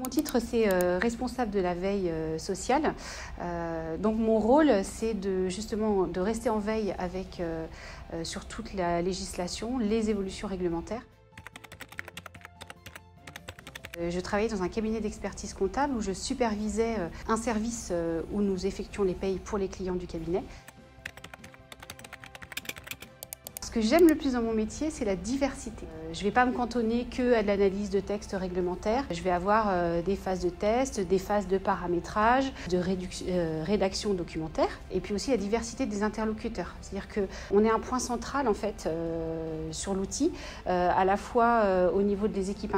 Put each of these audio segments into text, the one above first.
Mon titre, c'est responsable de la veille sociale. Donc mon rôle, c'est justement de rester en veille sur toute la législation, les évolutions réglementaires. Je travaillais dans un cabinet d'expertise comptable où je supervisais un service où nous effectuons les payes pour les clients du cabinet. Ce que j'aime le plus dans mon métier, c'est la diversité. Je ne vais pas me cantonner qu'à de l'analyse de textes réglementaires. Je vais avoir des phases de test, des phases de paramétrage, de rédaction documentaire, et puis aussi la diversité des interlocuteurs. C'est-à-dire qu'on est un point central en fait sur l'outil, à la fois au niveau des équipes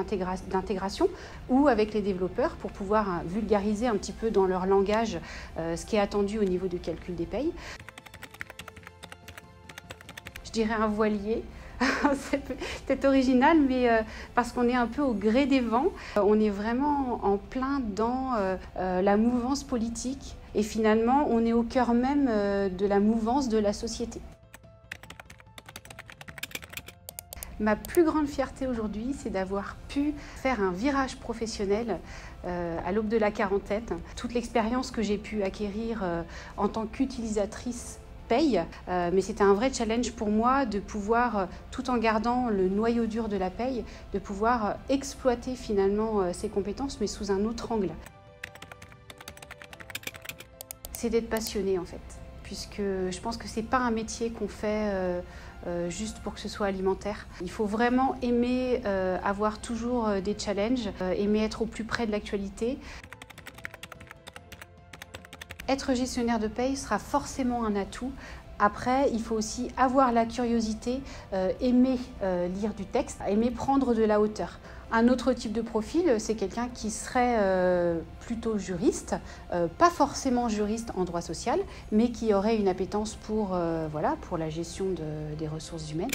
d'intégration ou avec les développeurs pour pouvoir vulgariser un petit peu dans leur langage ce qui est attendu au niveau du calcul des payes. Je dirais un voilier, c'est peut-être original, mais parce qu'on est un peu au gré des vents. On est vraiment en plein dans la mouvance politique et finalement on est au cœur même de la mouvance de la société. Ma plus grande fierté aujourd'hui, c'est d'avoir pu faire un virage professionnel à l'aube de la quarantaine. Toute l'expérience que j'ai pu acquérir en tant qu'utilisatrice paye, mais c'était un vrai challenge pour moi de pouvoir, tout en gardant le noyau dur de la paye, de pouvoir exploiter finalement ces compétences, mais sous un autre angle. C'est d'être passionné en fait, puisque je pense que c'est pas un métier qu'on fait juste pour que ce soit alimentaire. Il faut vraiment aimer avoir toujours des challenges, aimer être au plus près de l'actualité. Être gestionnaire de paye sera forcément un atout. Après, il faut aussi avoir la curiosité, aimer lire du texte, aimer prendre de la hauteur. Un autre type de profil, c'est quelqu'un qui serait plutôt juriste, pas forcément juriste en droit social, mais qui aurait une appétence pour la gestion des ressources humaines.